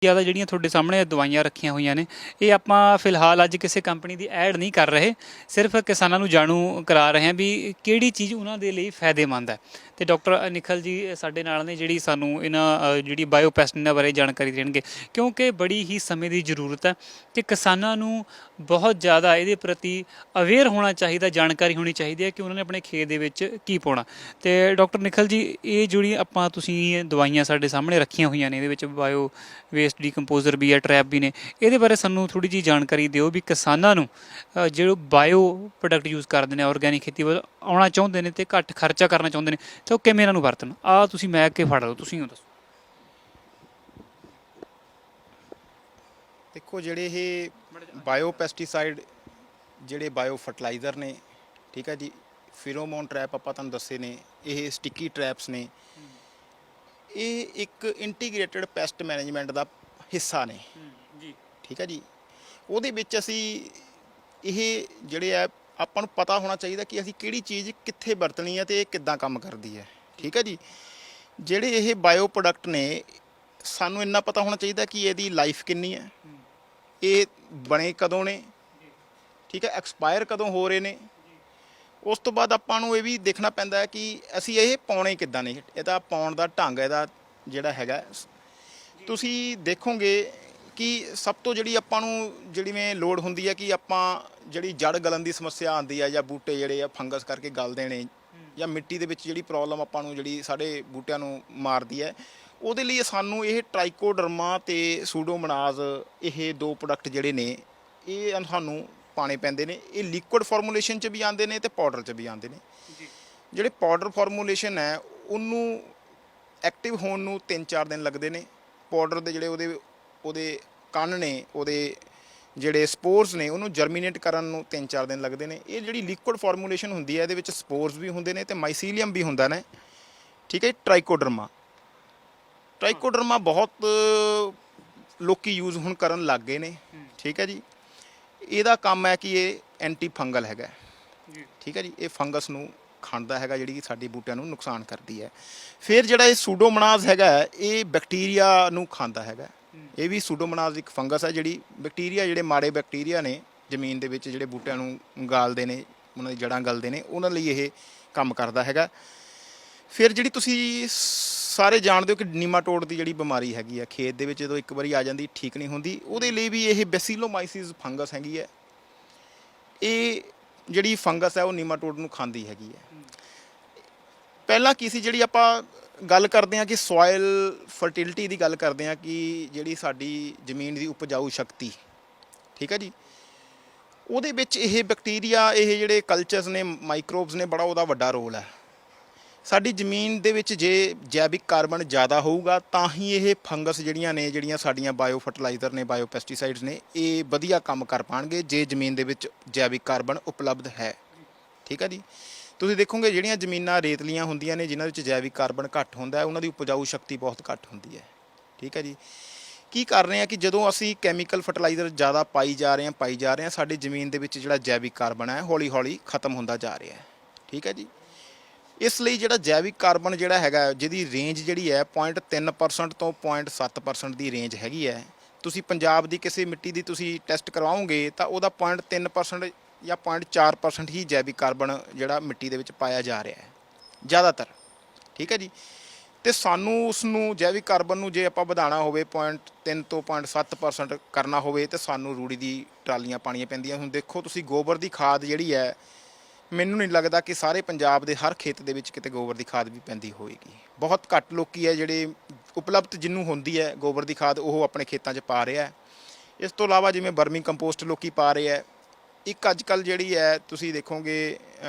ज़्यादा ਜਿਹੜੀਆਂ ਤੁਹਾਡੇ ਸਾਹਮਣੇ ਦਵਾਈਆਂ ਰੱਖੀਆਂ ਹੋਈਆਂ ਨੇ, ਇਹ ਆਪਾਂ ਫਿਲਹਾਲ ਅੱਜ ਕਿਸੇ ਕੰਪਨੀ ਦੀ ਐਡ ਨਹੀਂ ਕਰ ਰਹੇ, ਸਿਰਫ ਕਿਸਾਨਾਂ ਨੂੰ ਜਾਣੂ ਕਰਾ ਰਹੇ ਹਾਂ ਵੀ ਕਿਹੜੀ ਚੀਜ਼ ਉਹਨਾਂ ਦੇ ਲਈ ਫਾਇਦੇਮੰਦ ਹੈ। ਤੇ ਡਾਕਟਰ ਨਿਖਲ ਜੀ ਸਾਡੇ ਨਾਲ ਨੇ, ਜਿਹੜੀ ਸਾਨੂੰ ਇਹਨਾਂ ਜਿਹੜੀ ਬਾਇਓਪੈਸਟ ਇਹਨਾਂ ਬਾਰੇ ਜਾਣਕਾਰੀ ਦੇਣਗੇ, ਕਿਉਂਕਿ ਬੜੀ ਹੀ ਸਮੇਂ ਦੀ ਜ਼ਰੂਰਤ ਹੈ ਤੇ ਕਿਸਾਨਾਂ ਨੂੰ ਬਹੁਤ ਜ਼ਿਆਦਾ ਇਹਦੇ ਪ੍ਰਤੀ ਅਵੇਅਰ ਹੋਣਾ ਚਾਹੀਦਾ, ਜਾਣਕਾਰੀ ਹੋਣੀ ਚਾਹੀਦੀ ਹੈ ਕਿ ਉਹਨਾਂ ਨੇ ਆਪਣੇ ਖੇਤ ਦੇ ਵਿੱਚ ਕੀ ਪਾਉਣਾ। ਤੇ ਡਾਕਟਰ ਨਿਖਲ ਜੀ, ਇਹ ਜਿਹੜੀ ਆਪਾਂ ਤੁਸੀਂ ਦਵਾਈਆਂ ਸਾਡੇ ਸਾਹਮਣੇ ਰੱਖੀਆਂ ਹੋਈਆਂ ਨੇ, ਇਹਦੇ ਵਿੱਚ ਬਾਇਓ ਵੇਸਟ ਡੀਕੰਪੋਜ਼ਰ ਵੀ ਹੈ, ਟਰੈਪ ਵੀ ਨੇ, ਇਹਦੇ ਬਾਰੇ ਸਾਨੂੰ ਥੋੜ੍ਹੀ ਜਿਹੀ ਜਾਣਕਾਰੀ ਦਿਓ ਵੀ ਕਿਸਾਨਾਂ ਨੂੰ ਜਿਹੜੇ ਬਾਇਓ ਪ੍ਰੋਡਕਟ ਯੂਜ਼ ਕਰਦੇ ਨੇ, ਆਰਗੈਨਿਕ ਖੇਤੀ ਵੱਲ ਆਉਣਾ ਚਾਹੁੰਦੇ ਨੇ ਤੇ ਘੱਟ ਖਰਚਾ ਕਰਨਾ ਚਾਹੁੰਦੇ ਨੇ, ਤਾਂ ਉਹ ਕਿਵੇਂ ਇਹਨਾਂ ਨੂੰ ਵਰਤਣ। ਤੁਸੀਂ ਮੈਂ ਕੇ ਫੜ ਲਓ, ਤੁਸੀਂ ਉਹ ਦੱਸੋ। ਦੇਖੋ, ਜਿਹੜੇ ਇਹ ਬਾਇਓ ਪੈਸਟੀਸਾਈਡ, ਜਿਹੜੇ ਬਾਇਓ ਫਰਟੀਲਾਈਜ਼ਰ ਨੇ, ਠੀਕ ਹੈ ਜੀ, ਫਿਰੋਮੋਨ ਟਰੈਪ ਆਪਾਂ ਤੁਹਾਨੂੰ ਦੱਸੇ ਨੇ, ਇਹ ਸਟਿੱਕੀ ਟਰੈਪਸ ਨੇ, ਇਹ ਇੱਕ ਇੰਟੀਗ੍ਰੇਟਡ ਪੈਸਟ ਮੈਨੇਜਮੈਂਟ ਦਾ ਹਿੱਸਾ ਨੇ ਜੀ। ਠੀਕ ਹੈ ਜੀ। ਉਹਦੇ ਵਿੱਚ ਅਸੀਂ ਇਹ ਜਿਹੜੇ ਆ, ਆਪਾਂ ਨੂੰ ਪਤਾ ਹੋਣਾ ਚਾਹੀਦਾ ਕਿ ਅਸੀਂ ਕਿਹੜੀ ਚੀਜ਼ ਕਿੱਥੇ ਵਰਤਣੀ ਹੈ ਤੇ ਇਹ ਕਿੱਦਾਂ ਕੰਮ ਕਰਦੀ ਹੈ। ਠੀਕ ਹੈ ਜੀ। ਜਿਹੜੇ ਇਹ ਬਾਇਓ ਪ੍ਰੋਡਕਟ ਨੇ, ਸਾਨੂੰ ਇੰਨਾ ਪਤਾ ਹੋਣਾ ਚਾਹੀਦਾ ਕਿ ਇਹਦੀ ਲਾਈਫ ਕਿੰਨੀ ਹੈ, ਇਹ ਬਣੇ ਕਦੋਂ ਨੇ, ਠੀਕ ਹੈ, ਐਕਸਪਾਇਰ ਕਦੋਂ ਹੋ ਰਹੇ ਨੇ। ਉਸ ਤੋਂ ਬਾਅਦ ਆਪਾਂ ਨੂੰ ਇਹ ਵੀ ਦੇਖਣਾ ਪੈਂਦਾ ਹੈ ਕਿ ਅਸੀਂ ਇਹ ਪਾਉਣੇ ਕਿੱਦਾਂ ਨੇ, ਇਹਦਾ ਪਾਉਣ ਦਾ ਢੰਗ ਇਹਦਾ ਜਿਹੜਾ ਹੈਗਾ। ਤੁਸੀਂ ਦੇਖੋਗੇ ਕਿ ਸਭ ਤੋਂ ਜਿਹੜੀ ਆਪਾਂ ਨੂੰ ਜਿਵੇਂ ਲੋੜ ਹੁੰਦੀ ਹੈ ਕਿ ਆਪਾਂ ਜਿਹੜੀ ਜੜ ਗਲਣ ਦੀ ਸਮੱਸਿਆ ਆਉਂਦੀ ਹੈ, ਜਾਂ ਬੂਟੇ ਜਿਹੜੇ ਆ ਫੰਗਸ ਕਰਕੇ ਗਲਦੇ ਨੇ, ਜਾਂ ਮਿੱਟੀ ਦੇ ਵਿੱਚ ਜਿਹੜੀ ਪ੍ਰੋਬਲਮ ਆਪਾਂ ਨੂੰ ਜਿਹੜੀ ਸਾਡੇ ਬੂਟਿਆਂ ਨੂੰ ਮਾਰਦੀ ਹੈ, ਉਹਦੇ ਲਈ ਸਾਨੂੰ ਇਹ ਟ੍ਰਾਈਕੋਡਰਮਾ ਤੇ ਸੂਡੋਮੋਨਾਸ, ਇਹ ਦੋ ਪ੍ਰੋਡਕਟ ਜਿਹੜੇ ਨੇ, ਇਹ ਸਾਨੂੰ ਪਾਣੇ ਪੈਂਦੇ ਨੇ। ਇਹ ਲਿਕੁਇਡ ਫਾਰਮੂਲੇਸ਼ਨ 'ਚ ਵੀ ਆਉਂਦੇ ਨੇ ਤੇ ਪਾਊਡਰ 'ਚ ਵੀ ਆਉਂਦੇ ਨੇ। ਜਿਹੜੇ ਪਾਊਡਰ ਫਾਰਮੂਲੇਸ਼ਨ ਹੈ, ਉਹਨੂੰ ਐਕਟਿਵ ਹੋਣ ਨੂੰ 3-4 ਦਿਨ ਲੱਗਦੇ ਨੇ। ਪਾਊਡਰ ਦੇ ਜਿਹੜੇ ਉਹਦੇ ਕਣ ਨੇ, ਉਹਦੇ ਜਿਹੜੇ ਸਪੋਰਸ ਨੇ, ਉਹਨੂੰ ਜਰਮੀਨੇਟ ਕਰਨ ਨੂੰ 3-4 ਦਿਨ ਲੱਗਦੇ ਨੇ। ਇਹ ਜਿਹੜੀ ਲਿਕੁਇਡ ਫਾਰਮੂਲੇਸ਼ਨ ਹੁੰਦੀ ਹੈ, ਇਹਦੇ ਵਿੱਚ ਸਪੋਰਸ ਵੀ ਹੁੰਦੇ ਨੇ ਤੇ ਮਾਈਸੀਲੀਅਮ ਵੀ ਹੁੰਦਾ ਨੇ। ਠੀਕ ਹੈ। ਟ੍ਰਾਈਕੋਡਰਮਾ ਬਹੁਤ ਲੋਕੀ ਯੂਜ਼ ਹੁਣ ਕਰਨ ਲੱਗ ਗਏ ਨੇ। ਠੀਕ ਹੈ ਜੀ। ਇਹਦਾ ਕੰਮ ਹੈ ਕਿ ਇਹ ਐਂਟੀ ਫੰਗਲ ਹੈਗਾ। ਠੀਕ ਹੈ ਜੀ। ਇਹ ਫੰਗਸ ਨੂੰ ਖਾਂਦਾ ਹੈਗਾ, ਜਿਹੜੀ ਸਾਡੀ ਬੂਟਿਆਂ ਨੂੰ ਨੁਕਸਾਨ ਕਰਦੀ ਹੈ। ਫਿਰ ਜਿਹੜਾ ਇਹ ਸੂਡੋਮੋਨਾਸ ਹੈਗਾ, ਇਹ ਬੈਕਟੀਰੀਆ ਨੂੰ ਖਾਂਦਾ ਹੈਗਾ। ਇਹ ਵੀ ਸੂਡੋਮੋਨਾਸ ਇੱਕ ਫੰਗਸ ਹੈ, ਜਿਹੜੀ ਬੈਕਟੀਰੀਆ, ਜਿਹੜੇ ਮਾੜੇ ਬੈਕਟੀਰੀਆ ਨੇ ਜ਼ਮੀਨ ਦੇ ਵਿੱਚ, ਜਿਹੜੇ ਬੂਟਿਆਂ ਨੂੰ ਗਾਲਦੇ ਨੇ, ਉਹਨਾਂ ਦੀ ਜੜ੍ਹਾਂ ਗਲਦੇ ਨੇ, ਉਹਨਾਂ ਲਈ ਇਹ ਕੰਮ ਕਰਦਾ ਹੈਗਾ। ਫਿਰ ਜਿਹੜੀ ਤੁਸੀਂ ਸਾਰੇ ਜਾਣਦੇ ਹੋ ਕਿ ਨੀਮਾਟੋਡ ਦੀ ਜਿਹੜੀ ਬਿਮਾਰੀ ਹੈਗੀ ਆ ਖੇਤ ਦੇ ਵਿੱਚ, ਜਦੋਂ ਇੱਕ ਵਾਰੀ ਆ ਜਾਂਦੀ ਠੀਕ ਨਹੀਂ ਹੁੰਦੀ, ਉਹਦੇ ਲਈ ਵੀ ਇਹ ਬੈਸੀਲੋਮਾਈਸਿਸ ਫੰਗਸ ਹੈਗੀ ਹੈ। ਇਹ ਜਿਹੜੀ ਫੰਗਸ ਹੈ ਉਹ ਨੀਮਾਟੋਡ ਨੂੰ ਖਾਂਦੀ ਹੈਗੀ ਹੈ। ਪਹਿਲਾਂ ਕੀ ਸੀ, ਜਿਹੜੀ ਆਪਾਂ ਗੱਲ ਕਰਦੇ ਹਾਂ ਕਿ ਸੋਇਲ ਫਰਟੀਲਿਟੀ ਦੀ ਗੱਲ ਕਰਦੇ ਹਾਂ, ਕਿ ਜਿਹੜੀ ਸਾਡੀ ਜ਼ਮੀਨ ਦੀ ਉਪਜਾਊ ਸ਼ਕਤੀ, ਠੀਕ ਹੈ ਜੀ, ਉਹਦੇ ਵਿੱਚ ਇਹ ਬੈਕਟੀਰੀਆ, ਇਹ ਜਿਹੜੇ ਕਲਚਰਸ ਨੇ, ਮਾਈਕਰੋਬਸ ਨੇ, ਬੜਾ ਉਹਦਾ ਵੱਡਾ ਰੋਲ ਹੈ। ਸਾਡੀ ਜ਼ਮੀਨ ਦੇ ਵਿੱਚ ਜੇ ਜੈਵਿਕ ਕਾਰਬਨ ਜ਼ਿਆਦਾ ਹੋਊਗਾ ਤਾਂ ਹੀ ਇਹ ਫੰਗਸ ਜਿਹੜੀਆਂ ਨੇ, ਜਿਹੜੀਆਂ ਸਾਡੀਆਂ ਬਾਇਓ ਫਰਟੀਲਾਈਜ਼ਰ ਨੇ, ਬਾਇਓ ਪੈਸਟੀਸਾਈਡਸ ਨੇ, ਇਹ ਵਧੀਆ ਕੰਮ ਕਰ ਪਾਉਣਗੇ ਜੇ ਜ਼ਮੀਨ ਦੇ ਵਿੱਚ ਜੈਵਿਕ ਕਾਰਬਨ ਉਪਲਬਧ ਹੈ। ਠੀਕ ਹੈ ਜੀ। ਤੁਸੀਂ ਦੇਖੋਗੇ ਜਿਹੜੀਆਂ ਜ਼ਮੀਨਾਂ ਰੇਤਲੀਆਂ ਹੁੰਦੀਆਂ ਨੇ, ਜਿਨ੍ਹਾਂ ਵਿੱਚ ਜੈਵਿਕ ਕਾਰਬਨ ਘੱਟ ਹੁੰਦਾ ਹੈ, ਉਹਨਾਂ ਦੀ ਉਪਜਾਊ ਸ਼ਕਤੀ ਬਹੁਤ ਘੱਟ ਹੁੰਦੀ ਹੈ। ਠੀਕ ਹੈ ਜੀ। ਕੀ ਕਰ ਰਹੇ ਹਾਂ ਕਿ ਜਦੋਂ ਅਸੀਂ ਕੈਮੀਕਲ ਫਰਟੀਲਾਈਜ਼ਰ ਜ਼ਿਆਦਾ ਪਾਈ ਜਾ ਰਹੇ ਹਾਂ, ਸਾਡੀ ਜ਼ਮੀਨ ਦੇ ਵਿੱਚ ਜਿਹੜਾ ਜੈਵਿਕ ਕਾਰਬਨ ਹੈ ਹੌਲੀ ਹੌਲੀ ਖਤਮ ਹੁੰਦਾ ਜਾ ਰਿਹਾ ਹੈ। ਠੀਕ ਹੈ ਜੀ। ਇਸ ਲਈ ਜਿਹੜਾ ਜੈਵਿਕ ਕਾਰਬਨ ਜਿਹੜਾ ਹੈਗਾ, ਜਿਹਦੀ ਰੇਂਜ ਜਿਹੜੀ ਹੈ 0.3% ਤੋਂ 0.7% ਦੀ ਰੇਂਜ ਹੈਗੀ ਹੈ। ਤੁਸੀਂ ਪੰਜਾਬ ਦੀ ਕਿਸੇ ਮਿੱਟੀ ਦੀ ਤੁਸੀਂ ਟੈਸਟ ਕਰਵਾਓਗੇ ਤਾਂ ਉਹਦਾ 0.3% ਜਾਂ 0.4% ਹੀ ਜੈਵਿਕ ਕਾਰਬਨ ਜਿਹੜਾ ਮਿੱਟੀ ਦੇ ਵਿੱਚ ਪਾਇਆ ਜਾ ਰਿਹਾ ਹੈ ਜ਼ਿਆਦਾਤਰ। ਠੀਕ ਹੈ ਜੀ। ਅਤੇ ਸਾਨੂੰ ਉਸ ਨੂੰ ਜੈਵਿਕ ਕਾਰਬਨ ਨੂੰ ਜੇ ਆਪਾਂ ਵਧਾਉਣਾ ਹੋਵੇ, 0.3 ਤੋਂ 0.7% ਕਰਨਾ ਹੋਵੇ, ਤਾਂ ਸਾਨੂੰ ਰੂੜੀ ਦੀ ਟਰਾਲੀਆਂ ਪਾਉਣੀਆਂ ਪੈਂਦੀਆਂ। ਹੁਣ ਦੇਖੋ ਤੁਸੀਂ, ਗੋਬਰ ਦੀ ਖਾਦ ਜਿਹੜੀ ਹੈ, ਮੈਨੂੰ ਨਹੀਂ ਲੱਗਦਾ ਕਿ ਸਾਰੇ ਪੰਜਾਬ ਦੇ ਹਰ ਖੇਤ ਦੇ ਵਿੱਚ ਕਿਤੇ ਗੋਬਰ ਦੀ ਖਾਦ ਵੀ ਪੈਂਦੀ ਹੋਏਗੀ। ਬਹੁਤ ਘੱਟ ਲੋਕੀ ਹੈ ਜਿਹੜੇ ਉਪਲਬਧ ਜਿਹਨੂੰ ਹੁੰਦੀ ਹੈ ਗੋਬਰ ਦੀ ਖਾਦ, ਉਹ ਆਪਣੇ ਖੇਤਾਂ 'ਚ ਪਾ ਰਿਹਾ। ਇਸ ਤੋਂ ਇਲਾਵਾ ਜਿਵੇਂ ਬਰਮੀ ਕੰਪੋਸਟ ਲੋਕੀ ਪਾ ਰਹੇ ਹੈ। ਇੱਕ ਅੱਜ ਕੱਲ੍ਹ ਜਿਹੜੀ ਹੈ ਤੁਸੀਂ ਦੇਖੋਗੇ,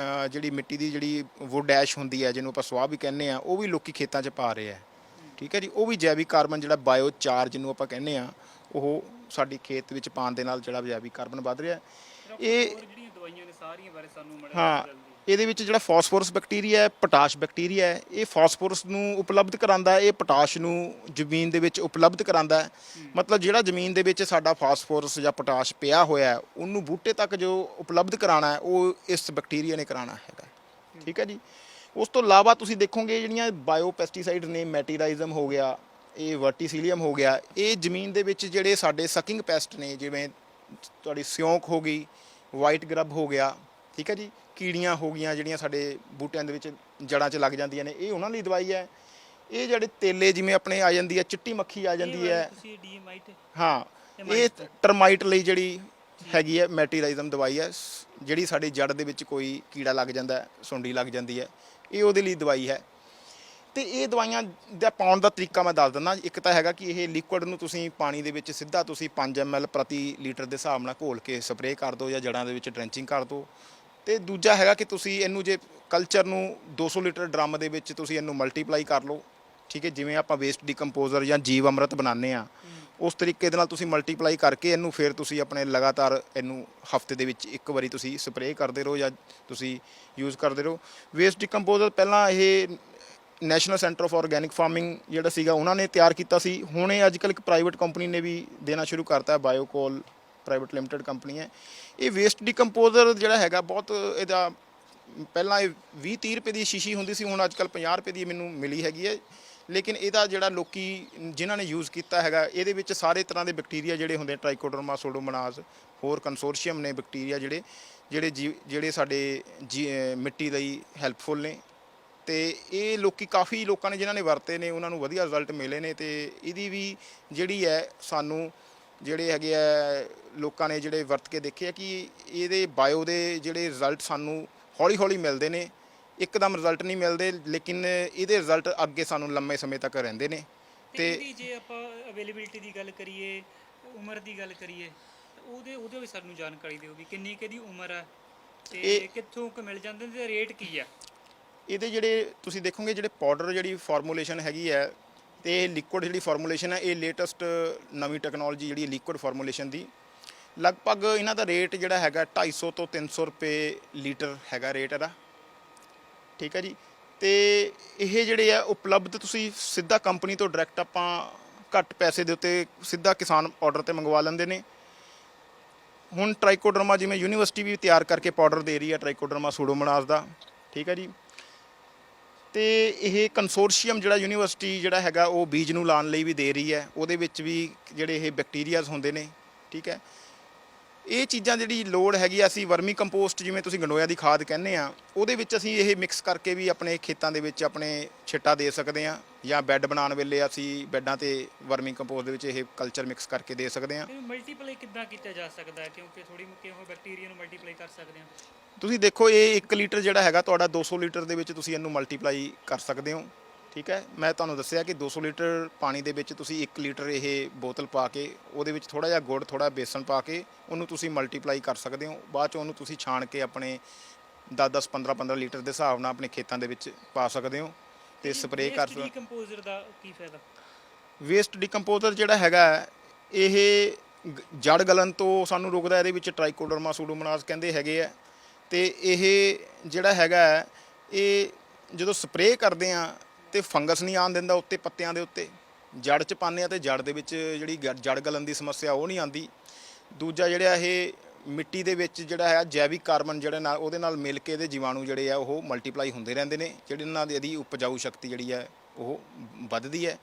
ਜਿਹੜੀ ਮਿੱਟੀ ਦੀ ਜਿਹੜੀ ਵੁੱਡ ਐਸ਼ ਹੁੰਦੀ ਹੈ, ਜਿਹਨੂੰ ਆਪਾਂ ਸਵਾਹ ਵੀ ਕਹਿੰਦੇ ਹਾਂ, ਉਹ ਵੀ ਲੋਕੀ ਖੇਤਾਂ 'ਚ ਪਾ ਰਹੇ ਹੈ। ਠੀਕ ਹੈ ਜੀ। ਉਹ ਵੀ ਜੈਵਿਕ ਕਾਰਬਨ, ਜਿਹੜਾ ਬਾਇਓਚਾਰ ਜਿਹਨੂੰ ਆਪਾਂ ਕਹਿੰਦੇ ਹਾਂ, ਉਹ ਸਾਡੀ ਖੇਤ ਵਿੱਚ ਪਾਉਣ ਦੇ ਨਾਲ ਜਿਹੜਾ ਜੈਵਿਕ ਕਾਰਬਨ ਵੱਧ ਰਿਹਾ। ਇਹ ਹਾਂ, ਇਹਦੇ ਵਿੱਚ ਜਿਹੜਾ ਫਾਸਫੋਰਸ ਬੈਕਟੀਰੀਆ ਹੈ, ਪੋਟਾਸ਼ ਬੈਕਟੀਰੀਆ ਹੈ, ਇਹ ਫਾਸਫੋਰਸ ਨੂੰ ਉਪਲਬਧ ਕਰਾਉਂਦਾ, ਇਹ ਪੋਟਾਸ਼ ਨੂੰ ਜ਼ਮੀਨ ਦੇ ਵਿੱਚ ਉਪਲਬਧ ਕਰਾਉਂਦਾ। ਮਤਲਬ ਜਿਹੜਾ ਜ਼ਮੀਨ ਦੇ ਵਿੱਚ ਸਾਡਾ ਫਾਸਫੋਰਸ ਜਾਂ ਪੋਟਾਸ਼ ਪਿਆ ਹੋਇਆ, ਉਹਨੂੰ ਬੂਟੇ ਤੱਕ ਜੋ ਉਪਲਬਧ ਕਰਾਉਣਾ ਹੈ, ਉਹ ਇਸ ਬੈਕਟੀਰੀਆ ਨੇ ਕਰਾਉਣਾ ਹੈਗਾ। ਠੀਕ ਹੈ ਜੀ। ਉਸ ਤੋਂ ਇਲਾਵਾ ਤੁਸੀਂ ਦੇਖੋਗੇ ਜਿਹੜੀਆਂ ਬਾਇਓ ਪੈਸਟੀਸਾਈਡ ਨੇ, ਮੈਟੀਰਾਈਜ਼ਮ ਹੋ ਗਿਆ, ਇਹ ਵਰਟੀਸੀਲੀਅਮ ਹੋ ਗਿਆ, ਇਹ ਜ਼ਮੀਨ ਦੇ ਵਿੱਚ ਜਿਹੜੇ ਸਾਡੇ ਸਕਿੰਗ ਪੈਸਟ ਨੇ, ਜਿਵੇਂ ਤੁਹਾਡੀ ਸਿਉਂਕ ਹੋ ਗਈ, ਵਾਈਟ ਗਰਬ ਹੋ ਗਿਆ, ਠੀਕ ਹੈ ਜੀ, ਕੀੜੀਆਂ ਹੋ ਗਈਆਂ ਜਿਹੜੀਆਂ ਸਾਡੇ ਬੂਟਿਆਂ ਦੇ ਵਿੱਚ ਜੜ੍ਹਾਂ 'ਚ ਲੱਗ ਜਾਂਦੀਆਂ ਨੇ, ਇਹ ਉਹਨਾਂ ਲਈ ਦਵਾਈ ਹੈ। ਇਹ ਜਿਹੜੇ ਤੇਲੇ ਜਿਵੇਂ ਆਪਣੇ ਆ ਜਾਂਦੀ ਹੈ, ਚਿੱਟੀ ਮੱਖੀ ਆ ਜਾਂਦੀ ਹੈ, ਹਾਂ, ਇਹ ਟਰਮਾਈਟ ਲਈ ਜਿਹੜੀ ਹੈਗੀ ਹੈ ਮੈਟੀਰਾਈਜ਼ਮ ਦਵਾਈ ਹੈ, ਜਿਹੜੀ ਸਾਡੀ ਜੜ੍ਹ ਦੇ ਵਿੱਚ ਕੋਈ ਕੀੜਾ ਲੱਗ ਜਾਂਦਾ, ਸੁੰਡੀ ਲੱਗ ਜਾਂਦੀ ਹੈ, ਇਹ ਉਹਦੇ ਲਈ ਦਵਾਈ ਹੈ। ਤੇ ਇਹ ਦਵਾਈਆਂ ਦਾ ਪਾਉਣ ਦਾ ਤਰੀਕਾ ਮੈਂ ਦੱਸ ਦਿੰਦਾ। ਇੱਕ ਤਾਂ ਹੈਗਾ ਕਿ ਇਹ ਲਿਕੁਇਡ ਨੂੰ ਤੁਸੀਂ ਪਾਣੀ ਦੇ ਵਿੱਚ ਸਿੱਧਾ ਤੁਸੀਂ 5 ml ਪ੍ਰਤੀ ਲੀਟਰ ਦੇ ਹਿਸਾਬ ਨਾਲ ਘੋਲ ਕੇ ਸਪਰੇਅ ਕਰ ਦਿਓ ਜਾਂ ਜੜ੍ਹਾਂ ਦੇ ਵਿੱਚ ਡਰੈਂਚਿੰਗ ਕਰ ਦਿਓ। ਤੇ ਦੂਜਾ ਹੈਗਾ ਕਿ ਤੁਸੀਂ ਇਹਨੂੰ ਜੇ ਕਲਚਰ ਨੂੰ 200 ਲੀਟਰ ਡਰਮ ਦੇ ਵਿੱਚ ਤੁਸੀਂ ਇਹਨੂੰ ਮਲਟੀਪਲਾਈ ਕਰ ਲਓ, ਠੀਕ ਹੈ, ਜਿਵੇਂ ਆਪਾਂ ਵੇਸਟ ਡੀਕੰਪੋਜ਼ਰ ਜਾਂ ਜੀਵ ਅੰਮ੍ਰਿਤ ਬਣਾਉਂਦੇ ਆ, ਉਸ ਤਰੀਕੇ ਦੇ ਨਾਲ ਤੁਸੀਂ ਮਲਟੀਪਲਾਈ ਕਰਕੇ ਇਹਨੂੰ ਫਿਰ ਤੁਸੀਂ ਆਪਣੇ ਲਗਾਤਾਰ ਇਹਨੂੰ ਹਫਤੇ ਦੇ ਵਿੱਚ ਇੱਕ ਵਾਰੀ ਤੁਸੀਂ ਸਪਰੇਅ ਕਰਦੇ ਰਹੋ ਜਾਂ ਤੁਸੀਂ ਯੂਜ਼ ਕਰਦੇ ਰਹੋ। ਵੇਸਟ ਡੀਕੰਪੋਜ਼ਰ ਪਹਿਲਾਂ ਇਹ national centre of organic farming ਜਿਹੜਾ ਸੀਗਾ ਉਹਨਾਂ ਨੇ ਤਿਆਰ ਕੀਤਾ ਸੀ। ਹੁਣ ਇਹ ਅੱਜ ਕੱਲ੍ਹ ਇੱਕ ਪ੍ਰਾਈਵੇਟ ਕੰਪਨੀ ਨੇ ਵੀ ਦੇਣਾ ਸ਼ੁਰੂ ਕਰਤਾ, ਬਾਇਓਕੋਲ ਪ੍ਰਾਈਵੇਟ ਲਿਮਟਿਡ ਕੰਪਨੀ ਹੈ। ਇਹ ਵੇਸਟ ਡੀਕੰਪੋਜ਼ਰ ਜਿਹੜਾ ਹੈਗਾ ਬਹੁਤ ਇਹਦਾ ਪਹਿਲਾਂ ਇਹ 20-30 ਰੁਪਏ ਦੀ ਸ਼ੀਸ਼ੀ ਹੁੰਦੀ ਸੀ, ਹੁਣ ਅੱਜ ਕੱਲ੍ਹ 50 ਰੁਪਏ ਦੀ ਮੈਨੂੰ ਮਿਲੀ ਹੈਗੀ ਹੈ। ਲੇਕਿਨ ਇਹਦਾ ਜਿਹੜਾ ਲੋਕੀ ਜਿਨ੍ਹਾਂ ਨੇ ਯੂਜ਼ ਕੀਤਾ ਹੈਗਾ, ਇਹਦੇ ਵਿੱਚ ਸਾਰੇ ਤਰ੍ਹਾਂ ਦੇ ਬੈਕਟੀਰੀਆ ਜਿਹੜੇ ਹੁੰਦੇ, ਟ੍ਰਾਈਕੋਡਰਮਾ, ਸੂਡੋਮੋਨਾਸ, ਹੋਰ ਕੰਸੋਰਸ਼ੀਅਮ ਨੇ ਬੈਕਟੀਰੀਆ ਜਿਹੜੇ ਸਾਡੇ ਮਿੱਟੀ ਲਈ ਹੈਲਪਫੁਲ ਨੇ। ਤੇ ਇਹ ਕਾਫੀ ਲੋਕਾਂ ਨੇ ਜਿਨ੍ਹਾਂ ਨੇ ਵਰਤੇ ਨੇ ਉਹਨਾਂ ਨੂੰ ਵਧੀਆ ਰਿਜ਼ਲਟ ਮਿਲੇ ਨੇ। ਤੇ ਇਹਦੀ ਵੀ ਜਿਹੜੀ ਹੈ ਸਾਨੂੰ ਜਿਹੜੇ ਹੈਗੇ ਆ ਲੋਕਾਂ ਨੇ ਜਿਹੜੇ ਵਰਤ ਕੇ ਦੇਖੇ ਆ ਕਿ ਇਹਦੇ ਬਾਇਓ ਦੇ ਜਿਹੜੇ ਰਿਜ਼ਲਟ ਸਾਨੂੰ ਹੌਲੀ ਹੌਲੀ ਮਿਲਦੇ ਨੇ, ਇੱਕਦਮ ਰਿਜ਼ਲਟ ਨਹੀਂ ਮਿਲਦੇ, ਲੇਕਿਨ ਇਹਦੇ ਰਿਜ਼ਲਟ ਅੱਗੇ ਸਾਨੂੰ ਲੰਮੇ ਸਮੇਂ ਤੱਕ ਰਹਿੰਦੇ ਨੇ। ਤੇ ਜੇ ਆਪਾਂ ਅਵੇਲੇਬਿਲਿਟੀ ਦੀ ਗੱਲ ਕਰੀਏ, ਉਮਰ ਦੀ ਗੱਲ ਕਰੀਏ, ਉਹਦੇ ਵੀ ਸਾਨੂੰ ਜਾਣਕਾਰੀ ਦਿਓ ਵੀ ਕਿੰਨੀ ਕਿਹਦੀ ਉਮਰ ਹੈ ਤੇ ਕਿੱਥੋਂ ਕੁ ਮਿਲ ਜਾਂਦੇ ਤੇ ਰੇਟ ਕੀ ਹੈ? ਇਹਦੇ ਜਿਹੜੇ ਤੁਸੀਂ ਦੇਖੋਗੇ ਜਿਹੜੇ ਪਾਊਡਰ ਜਿਹੜੀ ਫਾਰਮੂਲੇਸ਼ਨ ਹੈਗੀ ਹੈ ਤੇ ਇਹ ਲਿਕੁਇਡ ਜਿਹੜੀ ਫਾਰਮੂਲੇਸ਼ਨ ਹੈ, ਇਹ ਲੇਟੈਸਟ ਨਵੀਂ ਟੈਕਨੋਲੋਜੀ ਜਿਹੜੀ ਲਿਕੁਇਡ ਫਾਰਮੂਲੇਸ਼ਨ ਦੀ, ਲਗਭਗ ਇਹਨਾਂ ਦਾ ਰੇਟ ਜਿਹੜਾ ਹੈਗਾ 250 ਤੋਂ 300 ਰੁਪਏ ਲੀਟਰ ਹੈਗਾ ਰੇਟ ਇਹਦਾ, ਠੀਕ ਹੈ ਜੀ। ਤੇ ਇਹ ਜਿਹੜੇ ਆ ਉਪਲਬਧ ਤੁਸੀਂ ਸਿੱਧਾ ਕੰਪਨੀ ਤੋਂ ਡਾਇਰੈਕਟ ਆਪਾਂ ਘੱਟ ਪੈਸੇ ਦੇ ਉੱਤੇ ਸਿੱਧਾ ਕਿਸਾਨ ਆਰਡਰ ਤੇ ਮੰਗਵਾ ਲੈਂਦੇ ਨੇ। ਹੁਣ ਟ੍ਰਾਈਕੋਡਰਮਾ ਜਿਵੇਂ ਯੂਨੀਵਰਸਿਟੀ ਵੀ ਤਿਆਰ ਕਰਕੇ ਪਾਊਡਰ ਦੇ ਰਹੀ ਹੈ ਟ੍ਰਾਈਕੋਡਰਮਾ ਸੂਡੋਮੋਨਾਸ ਦਾ, ਠੀਕ ਹੈ ਜੀ। ਤੇ ਇਹ ਕੰਸੋਰਸ਼ੀਅਮ ਜਿਹੜਾ ਯੂਨੀਵਰਸਿਟੀ ਜਿਹੜਾ ਹੈਗਾ ਉਹ ਬੀਜ ਨੂੰ ਲਾਉਣ ਲਈ ਵੀ ਦੇ ਰਹੀ ਹੈ, ਉਹਦੇ ਵਿੱਚ ਵੀ ਜਿਹੜੇ ਇਹ ਬੈਕਟੀਰੀਆਜ਼ ਹੁੰਦੇ ਨੇ, ਠੀਕ ਹੈ। ਇਹ ਚੀਜ਼ਾਂ ਜਿਹੜੀ ਲੋੜ ਹੈਗੀ ਆ, ਅਸੀਂ ਵਰਮੀ ਕੰਪੋਸਟ ਜਿਵੇਂ ਤੁਸੀਂ ਗੰਡੋਇਆ ਦੀ ਖਾਦ ਕਹਿੰਦੇ ਆ, ਉਹਦੇ ਵਿੱਚ ਅਸੀਂ ਇਹ ਮਿਕਸ ਕਰਕੇ ਵੀ ਆਪਣੇ ਖੇਤਾਂ ਦੇ ਵਿੱਚ ਆਪਣੇ ਛਿੱਟਾ ਦੇ ਸਕਦੇ ਹਾਂ, ਜਾਂ ਬੈੱਡ ਬਣਾਉਣ ਵੇਲੇ ਅਸੀਂ ਬੈੱਡਾਂ ਤੇ ਵਰਮੀ ਕੰਪੋਸਟ ਦੇ ਵਿੱਚ ਇਹ ਕਲਚਰ ਮਿਕਸ ਕਰਕੇ ਦੇ ਸਕਦੇ ਹਾਂ। ਮਲਟੀਪਲਾਈ ਕਿੱਦਾਂ ਕੀਤਾ ਜਾ ਸਕਦਾ ਹੈ, ਕਿਉਂਕਿ ਥੋੜੀ ਮੁੱਕੇ ਹੋਏ ਬੈਕਟੀਰੀਆ ਨੂੰ ਮਲਟੀਪਲਾਈ ਕਰ ਸਕਦੇ ਹਾਂ? ਤੁਸੀਂ ਦੇਖੋ ਇਹ 1 ਲੀਟਰ ਜਿਹੜਾ ਹੈਗਾ ਤੁਹਾਡਾ 200 ਲੀਟਰ ਦੇ ਵਿੱਚ ਤੁਸੀਂ ਇਹਨੂੰ ਮਲਟੀਪਲਾਈ ਕਰ ਸਕਦੇ ਹੋ, ਠੀਕ ਹੈ। ਮੈਂ ਤੁਹਾਨੂੰ ਦੱਸਿਆ ਕਿ 200 ਲੀਟਰ ਪਾਣੀ ਦੇ ਵਿੱਚ ਤੁਸੀਂ 1 ਲੀਟਰ ਇਹ ਬੋਤਲ ਪਾ ਕੇ ਉਹਦੇ ਵਿੱਚ ਥੋੜ੍ਹਾ ਜਿਹਾ ਗੁੜ, ਥੋੜ੍ਹਾ ਬੇਸਣ ਪਾ ਕੇ ਉਹਨੂੰ ਤੁਸੀਂ ਮਲਟੀਪਲਾਈ ਕਰ ਸਕਦੇ ਹੋ। ਬਾਅਦ 'ਚ ਉਹਨੂੰ ਤੁਸੀਂ ਛਾਣ ਕੇ ਆਪਣੇ 10-10, 15-15 ਲੀਟਰ ਦੇ ਹਿਸਾਬ ਨਾਲ ਆਪਣੇ ਖੇਤਾਂ ਦੇ ਵਿੱਚ ਪਾ ਸਕਦੇ ਹੋ ਤੇ ਸਪਰੇਅ ਕਰ ਸਕਦੇ ਹੋ। ਡੀਕੰਪੋਜ਼ਰ ਦਾ ਕੀ ਫਾਇਦਾ? ਵੇਸਟ ਡੀਕੰਪੋਜ਼ਰ ਜਿਹੜਾ ਹੈਗਾ ਇਹ ਜੜ ਗਲਣ ਤੋਂ ਸਾਨੂੰ ਰੋਕਦਾ। ਇਹਦੇ ਵਿੱਚ ਟ੍ਰਾਈਕੋਡਰਮਾ ਸੂਡੋਮੋਨਾਸ ਕਹਿੰਦੇ ਹੈਗੇ ਆ। ਤੇ ਇਹ ਜਿਹੜਾ ਹੈਗਾ ਇਹ ਜਦੋਂ ਸਪਰੇਅ ਕਰਦੇ ਆ ਤੇ ਫੰਗਸ ਨਹੀਂ ਆਉਣ ਦਿੰਦਾ ਉੱਤੇ ਪੱਤਿਆਂ ਦੇ ਉੱਤੇ, ਜੜ 'ਚ ਪਾਉਂਦੇ ਆ ਤੇ ਜੜ ਦੇ ਵਿੱਚ ਜਿਹੜੀ ਜੜ ਗਲਣ ਦੀ ਸਮੱਸਿਆ ਉਹ ਨਹੀਂ ਆਉਂਦੀ। ਦੂਜਾ ਜਿਹੜਾ ਇਹ ਮਿੱਟੀ ਦੇ ਵਿੱਚ ਜਿਹੜਾ ਹੈ ਜੈਵਿਕ ਕਾਰਬਨ ਜਿਹੜੇ ਨਾਲ ਉਹਦੇ ਨਾਲ ਮਿਲ ਕੇ ਇਹਦੇ ਜੀਵਾਣੂ ਜਿਹੜੇ ਆ ਉਹ ਮਲਟੀਪਲਾਈ ਹੁੰਦੇ ਰਹਿੰਦੇ ਨੇ, ਜਿਹੜੇ ਨਾਲ ਇਹਦੀ ਉਪਜਾਊ ਸ਼ਕਤੀ ਜਿਹੜੀ ਹੈ ਉਹ ਵੱਧਦੀ ਹੈ।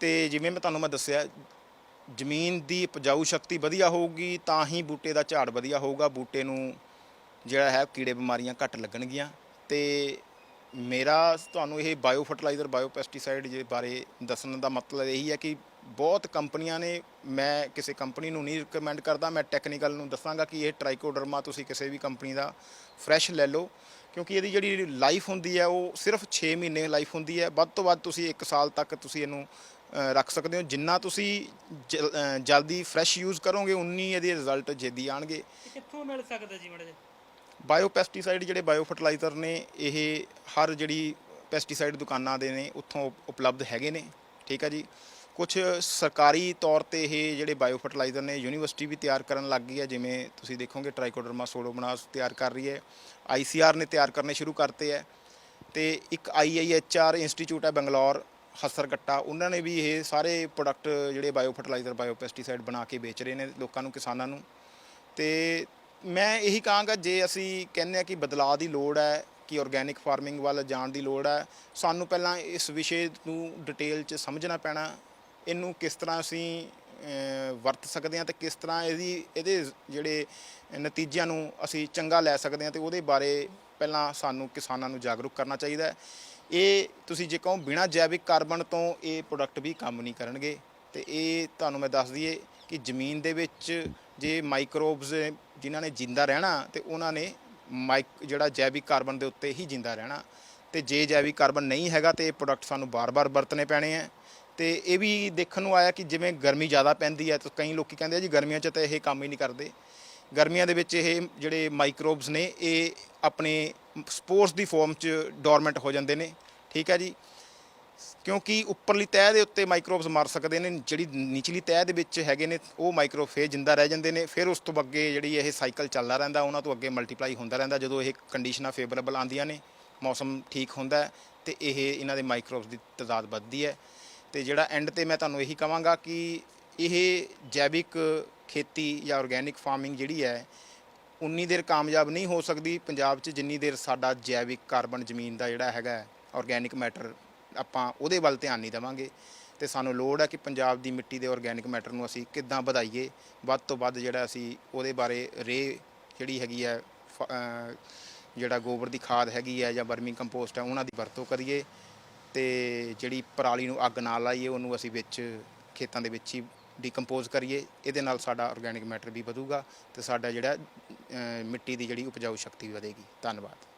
ਤੇ ਜਿਵੇਂ ਮੈਂ ਦੱਸਿਆ ਜ਼ਮੀਨ ਦੀ ਉਪਜਾਊ ਸ਼ਕਤੀ ਵਧੀਆ ਹੋਊਗੀ ਤਾਂ ਹੀ ਬੂਟੇ ਦਾ ਝਾੜ ਵਧੀਆ ਹੋਊਗਾ, ਬੂਟੇ ਨੂੰ ਜਿਹੜਾ ਹੈ ਕੀੜੇ ਬਿਮਾਰੀਆਂ ਘੱਟ ਲੱਗਣਗੀਆਂ। ਤੇ ਮੇਰਾ ਤੁਹਾਨੂੰ ਇਹ ਬਾਇਓ ਫਰਟੀਲਾਈਜ਼ਰ, ਬਾਇਓ ਪੈਸਟੀਸਾਈਡ ਦੇ ਬਾਰੇ ਦੱਸਣ ਦਾ ਮਤਲਬ ਇਹੀ ਹੈ ਕਿ ਬਹੁਤ ਕੰਪਨੀਆਂ ਨੇ, ਮੈਂ ਕਿਸੇ ਕੰਪਨੀ ਨੂੰ ਨਹੀਂ ਰਿਕਮੈਂਡ ਕਰਦਾ, ਮੈਂ ਟੈਕਨੀਕਲ ਨੂੰ ਦੱਸਾਂਗਾ ਕਿ ਇਹ ਟ੍ਰਾਈਕੋਡਰਮਾ ਤੁਸੀਂ ਕਿਸੇ ਵੀ ਕੰਪਨੀ ਦਾ ਫਰੈਸ਼ ਲੈ ਲਓ, ਕਿਉਂਕਿ ਇਹਦੀ ਜਿਹੜੀ ਲਾਈਫ ਹੁੰਦੀ ਹੈ ਉਹ ਸਿਰਫ 6 ਮਹੀਨੇ ਲਾਈਫ ਹੁੰਦੀ ਹੈ। ਵੱਧ ਤੋਂ ਵੱਧ ਤੁਸੀਂ 1 ਸਾਲ ਤੱਕ ਤੁਸੀਂ ਇਹਨੂੰ ਰੱਖ ਸਕਦੇ ਹੋ। ਜਿੰਨਾ ਤੁਸੀਂ ਜਲਦੀ ਫਰੈਸ਼ ਯੂਜ਼ ਕਰੋਗੇ ਉਨੀ ਇਹਦੇ ਰਿਜ਼ਲਟ ਜਲਦੀ ਆਉਣਗੇ। ਕਿੱਥੋਂ ਮਿਲ ਸਕਦਾ ਜੀ ਮੈਡਮ? ਬਾਇਓ ਪੈਸਟੀਸਾਈਡ ਜਿਹੜੇ ਬਾਇਓ ਫਰਟੀਲਾਈਜ਼ਰ ਨੇ ਇਹ ਹਰ ਜਿਹੜੀ ਪੈਸਟੀਸਾਈਡ ਦੁਕਾਨਾਂ ਦੇ ਨੇ ਉੱਥੋਂ ਉਪਲਬਧ ਹੈਗੇ ਨੇ, ਠੀਕ ਹੈ ਜੀ। ਕੁਝ ਸਰਕਾਰੀ ਤੌਰ ਤੇ ਇਹ ਜਿਹੜੇ ਬਾਇਓ ਫਰਟੀਲਾਈਜ਼ਰ ਨੇ ਯੂਨੀਵਰਸਿਟੀ ਵੀ ਤਿਆਰ ਕਰਨ ਲੱਗ ਗਈ ਹੈ, ਜਿਵੇਂ ਤੁਸੀਂ ਦੇਖੋਗੇ ਟ੍ਰਾਈਕੋਡਰਮਾ ਸੂਡੋਮੋਨਾਸ ਤਿਆਰ ਕਰ ਰਹੀ ਹੈ, ICR ਨੇ ਤਿਆਰ ਕਰਨੇ ਸ਼ੁਰੂ ਕਰਤੇ ਹੈ। ਤੇ ਇੱਕ IIHR ਇੰਸਟੀਚਿਊਟ ਹੈ ਬੰਗਲੌਰ ਹਸਰਗੱਟਾ, ਉਹਨਾਂ ਨੇ ਵੀ ਇਹ ਸਾਰੇ ਪ੍ਰੋਡਕਟ ਜਿਹੜੇ ਬਾਇਓ ਫਰਟੀਲਾਈਜ਼ਰ, ਬਾਇਓ ਪੈਸਟੀਸਾਈਡ ਬਣਾ ਕੇ ਵੇਚ ਰਹੇ ਨੇ ਲੋਕਾਂ ਨੂੰ, ਕਿਸਾਨਾਂ ਨੂੰ। ਤੇ ਮੈਂ ਇਹੀ ਕਹਾਂਗਾ ਜੇ ਅਸੀਂ ਕਹਿੰਦੇ ਹਾਂ ਕਿ ਬਦਲਾਅ ਦੀ ਲੋੜ ਹੈ ਕਿ ਆਰਗੈਨਿਕ ਫਾਰਮਿੰਗ ਵੱਲ ਜਾਣ ਦੀ ਲੋੜ ਹੈ। ਸਾਨੂੰ ਪਹਿਲਾਂ ਇਸ ਵਿਸ਼ੇ ਨੂੰ ਡਿਟੇਲ 'ਚ ਸਮਝਣਾ ਪੈਣਾ, ਇਹਨੂੰ ਕਿਸ ਤਰ੍ਹਾਂ ਅਸੀਂ ਵਰਤ ਸਕਦੇ ਹਾਂ ਤੇ ਕਿਸ ਤਰ੍ਹਾਂ ਇਹਦੇ ਜਿਹੜੇ ਨਤੀਜਿਆਂ ਨੂੰ ਅਸੀਂ ਚੰਗਾ ਲੈ ਸਕਦੇ ਹਾਂ, ਤੇ ਉਹਦੇ ਬਾਰੇ ਪਹਿਲਾਂ ਸਾਨੂੰ ਕਿਸਾਨਾਂ ਨੂੰ ਜਾਗਰੂਕ ਕਰਨਾ ਚਾਹੀਦਾ ਹੈ। ਇਹ ਤੁਸੀਂ ਜੇ ਕਹੋ ਬਿਨਾਂ ਜੈਵਿਕ ਕਾਰਬਨ ਤੋਂ ਇਹ ਪ੍ਰੋਡਕਟ ਵੀ ਕੰਮ ਨਹੀਂ ਕਰਨਗੇ। ਤੇ ਇਹ ਤੁਹਾਨੂੰ ਮੈਂ ਦੱਸ ਦਈਏ ਕਿ ਜ਼ਮੀਨ ਦੇ ਵਿੱਚ ਜੇ ਮਾਈਕਰੋਬਸ ਜਿਨ੍ਹਾਂ ਨੇ ਜਿੰਦਾ ਰਹਿਣਾ ਤੇ ਉਹਨਾਂ ਨੇ ਜਿਹੜਾ ਜੈਵਿਕ ਕਾਰਬਨ ਦੇ ਉੱਤੇ ਹੀ ਜਿੰਦਾ ਰਹਿਣਾ। ਤੇ ਜੇ ਜੈਵਿਕ ਕਾਰਬਨ ਨਹੀਂ ਹੈਗਾ ਤੇ ਇਹ ਪ੍ਰੋਡਕਟ ਸਾਨੂੰ ਬਾਰ-ਬਾਰ ਵਰਤਣੇ ਪੈਣੇ ਆ। ਤੇ ਇਹ ਵੀ ਦੇਖਣ ਨੂੰ ਆਇਆ ਕਿ ਜਿਵੇਂ ਗਰਮੀ ਜ਼ਿਆਦਾ ਪੈਂਦੀ ਹੈ ਤਾਂ ਕਈ ਲੋਕੀ ਕਹਿੰਦੇ ਆ ਜੀ ਗਰਮੀਆਂ 'ਚ ਤਾਂ ਇਹ ਕੰਮ ਹੀ ਨਹੀਂ ਕਰਦੇ। ਗਰਮੀਆਂ ਦੇ ਵਿੱਚ ਇਹ ਜਿਹੜੇ ਮਾਈਕਰੋਬਸ ਨੇ ਇਹ ਆਪਣੇ ਸਪੋਰਸ ਦੀ ਫਾਰਮ 'ਚ ਡੋਰਮੈਂਟ ਹੋ ਜਾਂਦੇ ਨੇ, ਠੀਕ ਹੈ ਜੀ, ਕਿਉਂਕਿ ਉੱਪਰਲੀ ਤਹਿ ਦੇ ਉੱਤੇ ਮਾਈਕਰੋਬਸ ਮਰ ਸਕਦੇ ਨੇ, ਜਿਹੜੀ ਨਿਚਲੀ ਤਹਿ ਦੇ ਵਿੱਚ ਹੈਗੇ ਨੇ ਉਹ ਮਾਈਕਰੋਬ ਫੇਰ ਜਿੰਦਾ ਰਹਿ ਜਾਂਦੇ ਨੇ। ਫਿਰ ਉਸ ਤੋਂ ਅੱਗੇ ਜਿਹੜੀ ਇਹ ਸਾਈਕਲ ਚੱਲਦਾ ਰਹਿੰਦਾ, ਉਹਨਾਂ ਤੋਂ ਅੱਗੇ ਮਲਟੀਪਲਾਈ ਹੁੰਦਾ ਰਹਿੰਦਾ। ਜਦੋਂ ਇਹ ਕੰਡੀਸ਼ਨਾਂ ਫੇਵਰੇਬਲ ਆਉਂਦੀਆਂ ਨੇ, ਮੌਸਮ ਠੀਕ ਹੁੰਦਾ ਤੇ ਇਹਨਾਂ ਦੇ ਮਾਈਕਰੋਬਸ ਦੀ ਤਾਦਾਦ ਵੱਧਦੀ ਹੈ। ਤੇ ਜਿਹੜਾ ਐਂਡ ਤੇ ਮੈਂ ਤੁਹਾਨੂੰ ਇਹੀ ਕਹਾਂਗਾ ਕਿ ਇਹ ਜੈਵਿਕ ਖੇਤੀ ਜਾਂ ਆਰਗੈਨਿਕ ਫਾਰਮਿੰਗ ਜਿਹੜੀ ਹੈ ਉਨੀ ਦੇਰ ਕਾਮਯਾਬ ਨਹੀਂ ਹੋ ਸਕਦੀ ਪੰਜਾਬ 'ਚ ਜਿੰਨੀ ਦੇਰ ਸਾਡਾ ਜੈਵਿਕ ਕਾਰਬਨ ਜ਼ਮੀਨ ਦਾ ਜਿਹੜਾ ਹੈਗਾ ਆਰਗੈਨਿਕ ਮੈਟਰ ਆਪਾਂ ਉਹਦੇ ਵੱਲ ਧਿਆਨ ਨਹੀਂ ਦੇਵਾਂਗੇ। ਤੇ ਸਾਨੂੰ ਲੋੜ ਹੈ ਕਿ ਪੰਜਾਬ ਦੀ ਮਿੱਟੀ ਦੇ ਆਰਗੈਨਿਕ ਮੈਟਰ ਨੂੰ ਅਸੀਂ ਕਿੱਦਾਂ ਵਧਾਈਏ, ਵੱਧ ਤੋਂ ਵੱਧ ਜਿਹੜਾ ਅਸੀਂ ਉਹਦੇ ਬਾਰੇ ਜਿਹੜੀ ਹੈਗੀ ਹੈ ਜਿਹੜਾ ਗੋਬਰ ਦੀ ਖਾਦ ਹੈਗੀ ਹੈ ਜਾਂ ਵਰਮੀ ਕੰਪੋਸਟ ਹੈ ਉਹਨਾਂ ਦੀ ਵਰਤੋਂ ਕਰੀਏ। ਤੇ ਜਿਹੜੀ ਪਰਾਲੀ ਨੂੰ ਅੱਗ ਨਾ ਲਾਈਏ, ਉਹਨੂੰ ਅਸੀਂ ਵਿੱਚ ਖੇਤਾਂ ਦੇ ਵਿੱਚ ਹੀ ਡੀਕੰਪੋਜ਼ ਕਰੀਏ। ਇਹਦੇ ਨਾਲ ਸਾਡਾ ਆਰਗੈਨਿਕ ਮੈਟਰ ਵੀ ਵਧੂਗਾ ਤੇ ਸਾਡਾ ਜਿਹੜਾ ਮਿੱਟੀ ਦੀ ਜਿਹੜੀ ਉਪਜਾਊ ਸ਼ਕਤੀ ਵਧੇਗੀ। ਧੰਨਵਾਦ।